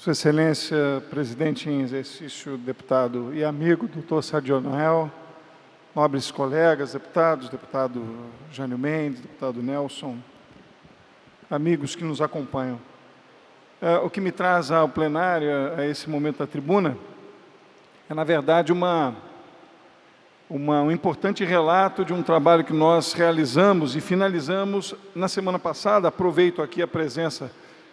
Sua Excelência, presidente em exercício, deputado e amigo, doutor Sadio Noel, nobres colegas, deputados, deputado Jânio Mendes, deputado Nelson, amigos que nos acompanham. O que me traz ao plenário, a esse momento da tribuna, é, na verdade, um importante relato de um trabalho que nós realizamos e finalizamos na semana passada. Aproveito aqui a presença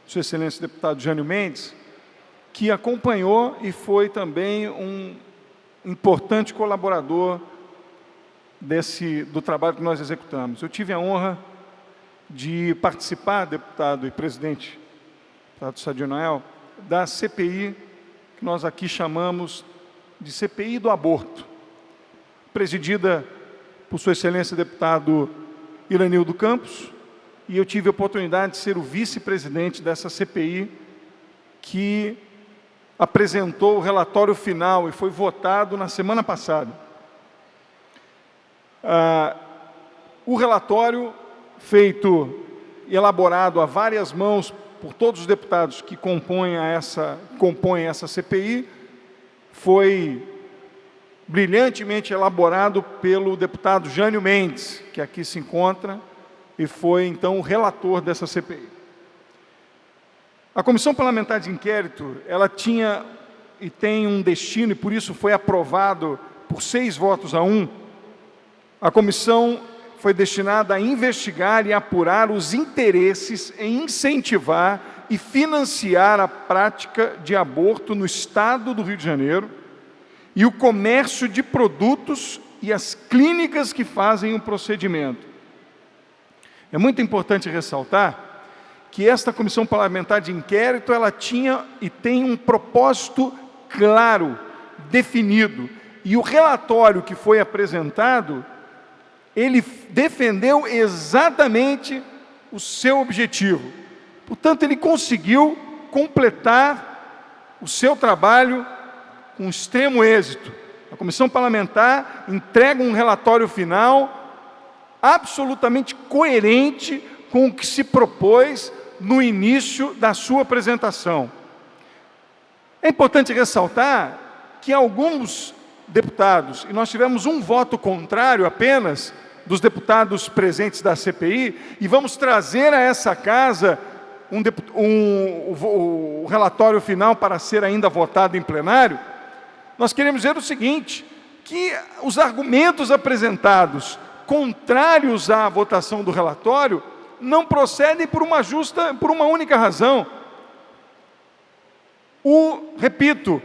de Sua Excelência, deputado Jânio Mendes, que acompanhou e foi também um importante colaborador do trabalho que nós executamos. Eu tive a honra de participar, deputado e presidente, deputado Sadio Noel, da CPI, que nós aqui chamamos de CPI do aborto, presidida por Sua Excelência, deputado Iranildo Campos, e eu tive a oportunidade de ser o vice-presidente dessa CPI, que apresentou o relatório final e foi votado na semana passada. O relatório, feito e elaborado a várias mãos por todos os deputados que compõem essa CPI, foi brilhantemente elaborado pelo deputado Jânio Mendes, que aqui se encontra, e foi, então, o relator dessa CPI. A Comissão Parlamentar de Inquérito, ela tinha e tem um destino, e por isso foi aprovado por 6 votos a 1. A comissão foi destinada a investigar e apurar os interesses em incentivar e financiar a prática de aborto no Estado do Rio de Janeiro e o comércio de produtos e as clínicas que fazem o procedimento. É muito importante ressaltar que esta Comissão Parlamentar de Inquérito, ela tinha e tem um propósito claro, definido, e o relatório que foi apresentado, ele defendeu exatamente o seu objetivo. Portanto, ele conseguiu completar o seu trabalho com extremo êxito. A Comissão Parlamentar entrega um relatório final absolutamente coerente com o que se propôs no início da sua apresentação. É importante ressaltar que alguns deputados, e nós tivemos um voto contrário apenas dos deputados presentes da CPI, e vamos trazer a essa casa o relatório final para ser ainda votado em plenário. Nós queremos dizer o seguinte, que os argumentos apresentados contrários à votação do relatório não procedem por uma única razão. Repito,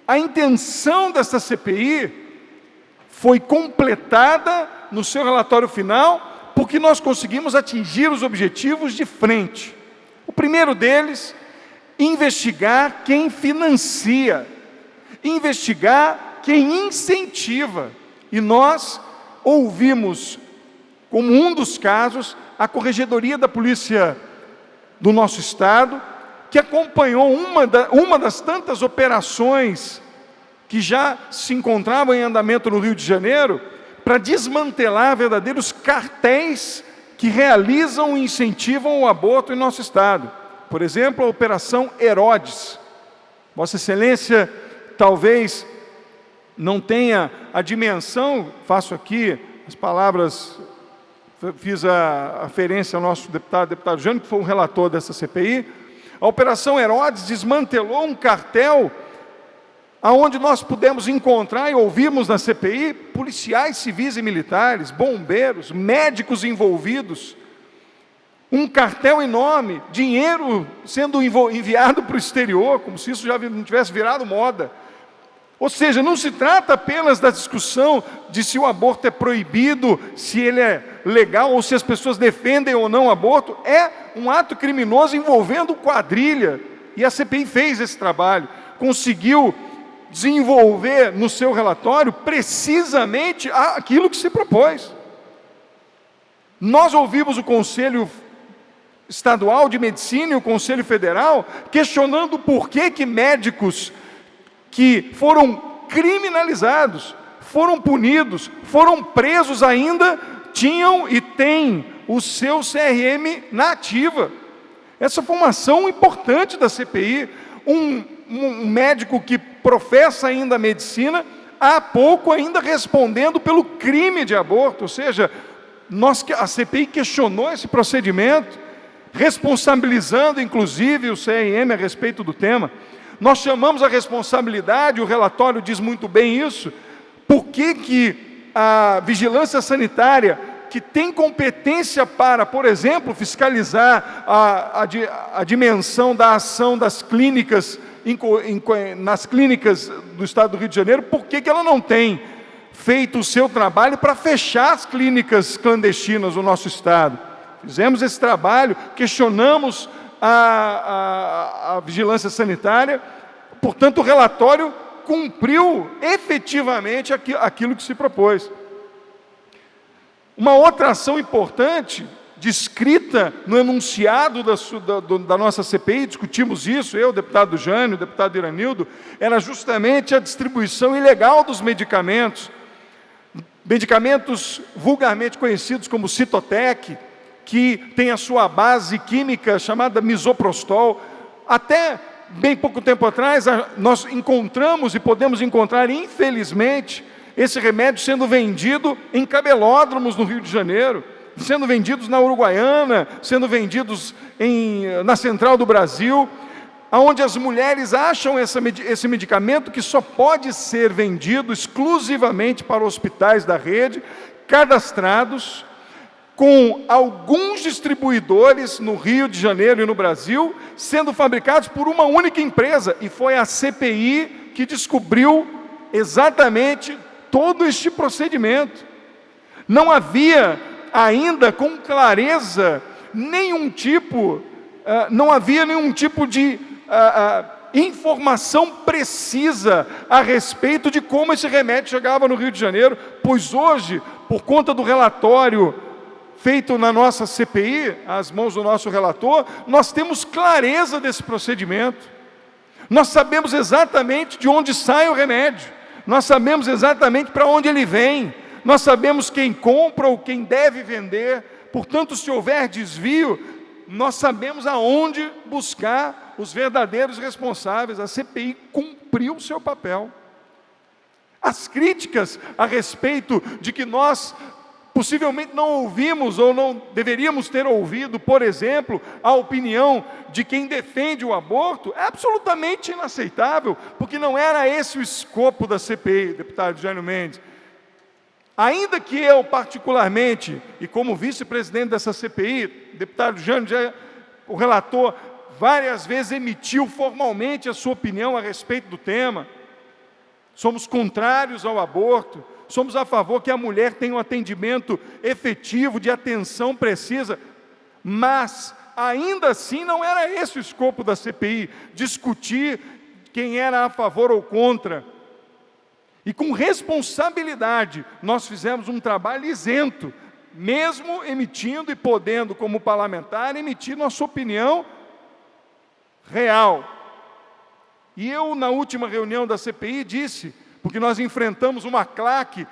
a intenção desta CPI foi completada no seu relatório final, porque nós conseguimos atingir os objetivos de frente. O primeiro deles, investigar quem financia, investigar quem incentiva. E nós ouvimos, como um dos casos, a Corregedoria da Polícia do nosso Estado, que acompanhou uma das tantas operações que já se encontravam em andamento no Rio de Janeiro, para desmantelar verdadeiros cartéis que realizam e incentivam o aborto em nosso Estado. Por exemplo, a Operação Herodes. Vossa Excelência talvez não tenha a dimensão, faço aqui as palavras, fiz a referência ao nosso deputado Jânio, que foi o relator dessa CPI. A Operação Herodes desmantelou um cartel aonde nós pudemos encontrar e ouvirmos na CPI policiais civis e militares, bombeiros, médicos envolvidos, um cartel enorme, dinheiro sendo enviado para o exterior, como se isso já não tivesse virado moda. Ou seja, não se trata apenas da discussão de se o aborto é proibido, se ele é legal, ou se as pessoas defendem ou não o aborto. É um ato criminoso envolvendo quadrilha. E a CPI fez esse trabalho, conseguiu desenvolver no seu relatório precisamente aquilo que se propôs. Nós ouvimos o Conselho Estadual de Medicina e o Conselho Federal questionando por que médicos que foram criminalizados, foram punidos, foram presos ainda, tinham e têm o seu CRM na ativa. Essa foi uma ação importante da CPI. Um médico que professa ainda a medicina, há pouco ainda respondendo pelo crime de aborto. Ou seja, a CPI questionou esse procedimento, responsabilizando inclusive o CRM a respeito do tema. Nós chamamos a responsabilidade, o relatório diz muito bem isso. Por que a vigilância sanitária, que tem competência para, por exemplo, fiscalizar a dimensão da ação das clínicas, nas clínicas do estado do Rio de Janeiro, por que ela não tem feito o seu trabalho para fechar as clínicas clandestinas do nosso estado? Fizemos esse trabalho, questionamos a vigilância sanitária, portanto o relatório cumpriu efetivamente aquilo que se propôs. Uma outra ação importante, descrita no enunciado da nossa CPI, discutimos isso, eu, o deputado Jânio, o deputado Iranildo, era justamente a distribuição ilegal dos medicamentos vulgarmente conhecidos como Citotec, que tem a sua base química chamada misoprostol. Até bem pouco tempo atrás, nós encontramos e podemos encontrar, infelizmente, esse remédio sendo vendido em cabelódromos no Rio de Janeiro, sendo vendidos na Uruguaiana, sendo vendidos na Central do Brasil, onde as mulheres acham esse medicamento que só pode ser vendido exclusivamente para hospitais da rede, cadastrados, com alguns distribuidores no Rio de Janeiro e no Brasil, sendo fabricados por uma única empresa. E foi a CPI que descobriu exatamente todo este procedimento. Não havia ainda com clareza não havia nenhum tipo de informação precisa a respeito de como esse remédio chegava no Rio de Janeiro, pois hoje, por conta do relatório feito na nossa CPI, às mãos do nosso relator, nós temos clareza desse procedimento. Nós sabemos exatamente de onde sai o remédio, nós sabemos exatamente para onde ele vem, nós sabemos quem compra ou quem deve vender. Portanto, se houver desvio, nós sabemos aonde buscar os verdadeiros responsáveis. A CPI cumpriu o seu papel. As críticas a respeito de que nós possivelmente não ouvimos ou não deveríamos ter ouvido, por exemplo, a opinião de quem defende o aborto, é absolutamente inaceitável, porque não era esse o escopo da CPI, deputado Jânio Mendes. Ainda que eu particularmente, e como vice-presidente dessa CPI, deputado Jânio, o relator, várias vezes emitiu formalmente a sua opinião a respeito do tema, somos contrários ao aborto, somos a favor que a mulher tenha um atendimento efetivo, de atenção precisa, mas ainda assim não era esse o escopo da CPI, discutir quem era a favor ou contra. E com responsabilidade, nós fizemos um trabalho isento, mesmo emitindo e podendo, como parlamentar, emitir nossa opinião real. E eu, na última reunião da CPI, disse, porque nós enfrentamos uma claque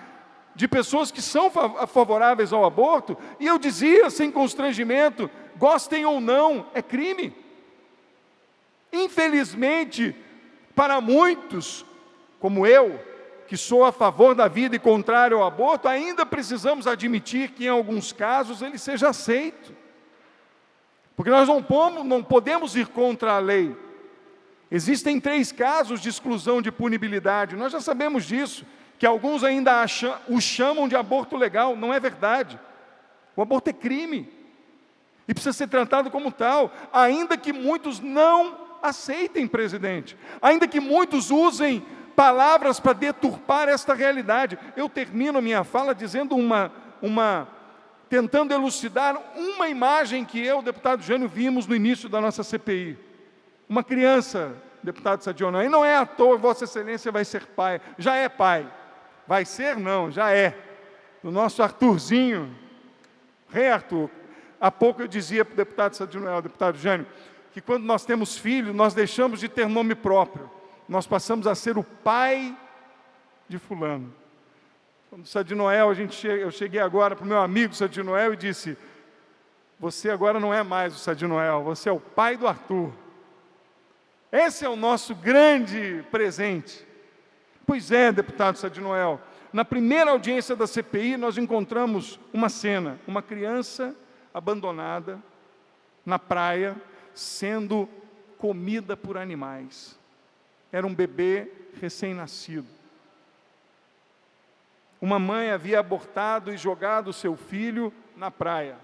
de pessoas que são favoráveis ao aborto, e eu dizia, sem constrangimento, gostem ou não, é crime. Infelizmente, para muitos, como eu, que sou a favor da vida e contrário ao aborto, ainda precisamos admitir que em alguns casos ele seja aceito. Porque nós não podemos ir contra a lei. Existem 3 casos de exclusão de punibilidade, nós já sabemos disso, que alguns ainda o chamam de aborto legal. Não é verdade. O aborto é crime, e precisa ser tratado como tal, ainda que muitos não aceitem, presidente, ainda que muitos usem palavras para deturpar esta realidade. Eu termino a minha fala dizendo tentando elucidar uma imagem que eu, deputado Jânio, vimos no início da nossa CPI. Uma criança, deputado Sadiona, e não é à toa, Vossa Excelência vai ser pai, já é pai, vai ser não, já é, o nosso Arthurzinho, rei Arthur. Há pouco eu dizia para o deputado Sadiona, deputado Jânio, que quando nós temos filhos, nós deixamos de ter nome próprio, nós passamos a ser o pai de fulano. Quando o Sadi Noel, eu cheguei agora para o meu amigo Sadi Noel e disse, você agora não é mais o Sadinoel, você é o pai do Arthur. Esse é o nosso grande presente. Pois é, deputado Sadinoel, na primeira audiência da CPI nós encontramos uma cena, uma criança abandonada na praia, sendo comida por animais. Era um bebê recém-nascido. Uma mãe havia abortado e jogado seu filho na praia.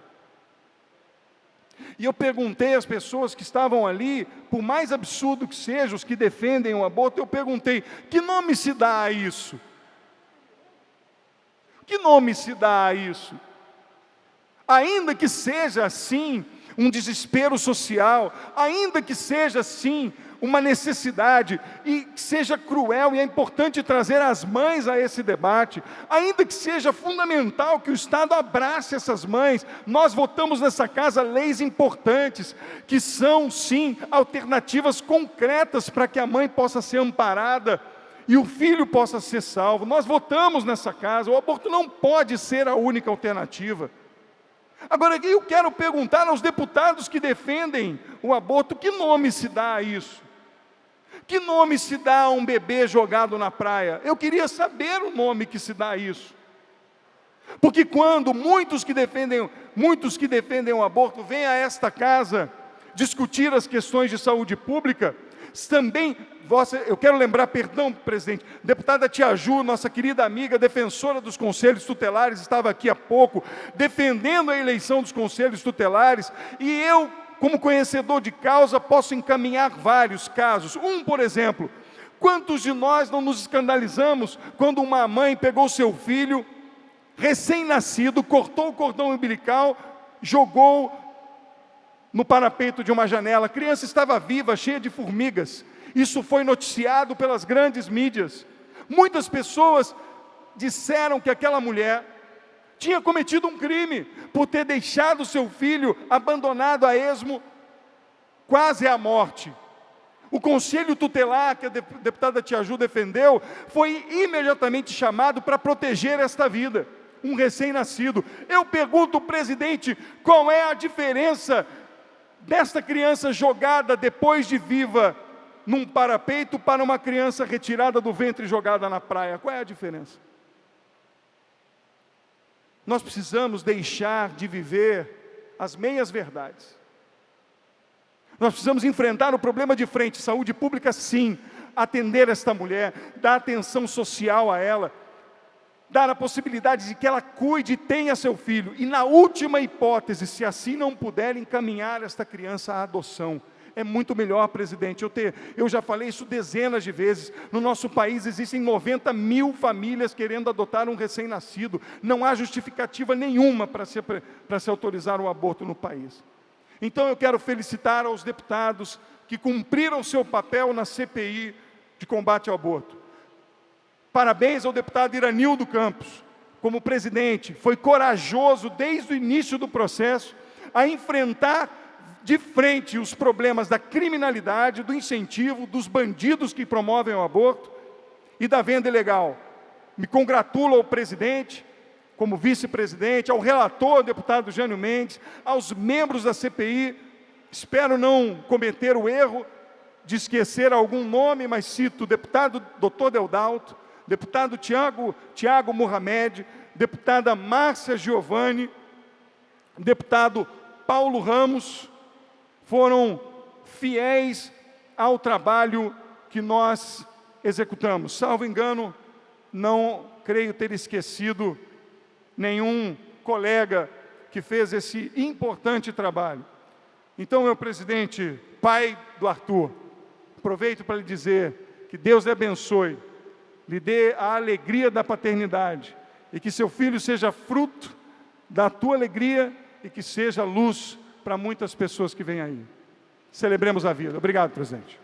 E eu perguntei às pessoas que estavam ali, por mais absurdo que seja, os que defendem o aborto, eu perguntei, que nome se dá a isso? Que nome se dá a isso? Ainda que seja assim um desespero social, ainda que seja assim uma necessidade, e que seja cruel, e é importante trazer as mães a esse debate, ainda que seja fundamental que o Estado abrace essas mães, nós votamos nessa casa leis importantes, que são sim alternativas concretas para que a mãe possa ser amparada, e o filho possa ser salvo. Nós votamos nessa casa, o aborto não pode ser a única alternativa. Agora, eu quero perguntar aos deputados que defendem o aborto, que nome se dá a isso? Que nome se dá a um bebê jogado na praia? Eu queria saber o nome que se dá a isso. Porque quando muitos que defendem o aborto vêm a esta casa discutir as questões de saúde pública, também, eu quero lembrar, perdão, presidente, deputada Tia Ju, nossa querida amiga, defensora dos conselhos tutelares, estava aqui há pouco, defendendo a eleição dos conselhos tutelares, e eu, como conhecedor de causa, posso encaminhar vários casos. Por exemplo, quantos de nós não nos escandalizamos quando uma mãe pegou seu filho, recém-nascido, cortou o cordão umbilical, jogou no parapeito de uma janela, a criança estava viva, cheia de formigas. Isso foi noticiado pelas grandes mídias. Muitas pessoas disseram que aquela mulher tinha cometido um crime por ter deixado seu filho abandonado a esmo, quase à morte. O conselho tutelar que a deputada Tia Ju defendeu foi imediatamente chamado para proteger esta vida, um recém-nascido. Eu pergunto, presidente, qual é a diferença desta criança jogada depois de viva num parapeito para uma criança retirada do ventre e jogada na praia? Qual é a diferença? Nós precisamos deixar de viver as meias-verdades. Nós precisamos enfrentar o problema de frente. Saúde pública, sim, atender esta mulher, dar atenção social a ela, dar a possibilidade de que ela cuide e tenha seu filho, e na última hipótese, se assim não puder, encaminhar esta criança à adoção. É muito melhor, presidente, eu já falei isso dezenas de vezes, no nosso país existem 90 mil famílias querendo adotar um recém-nascido, não há justificativa nenhuma para se autorizar o aborto no país. Então eu quero felicitar aos deputados que cumpriram seu papel na CPI de combate ao aborto. Parabéns ao deputado Iranildo Campos, como presidente, foi corajoso desde o início do processo a enfrentar de frente os problemas da criminalidade, do incentivo, dos bandidos que promovem o aborto e da venda ilegal. Me congratulo ao presidente, como vice-presidente, ao relator, deputado Jânio Mendes, aos membros da CPI, espero não cometer o erro de esquecer algum nome, mas cito o deputado Dr. Deodalto, deputado Tiago Mohamed, deputada Márcia Giovanni, deputado Paulo Ramos, foram fiéis ao trabalho que nós executamos. Salvo engano, não creio ter esquecido nenhum colega que fez esse importante trabalho. Então, meu presidente, pai do Arthur, aproveito para lhe dizer que Deus lhe abençoe, lhe dê a alegria da paternidade, e que seu filho seja fruto da tua alegria, e que seja luz para muitas pessoas que vêm aí. Celebremos a vida. Obrigado, presidente.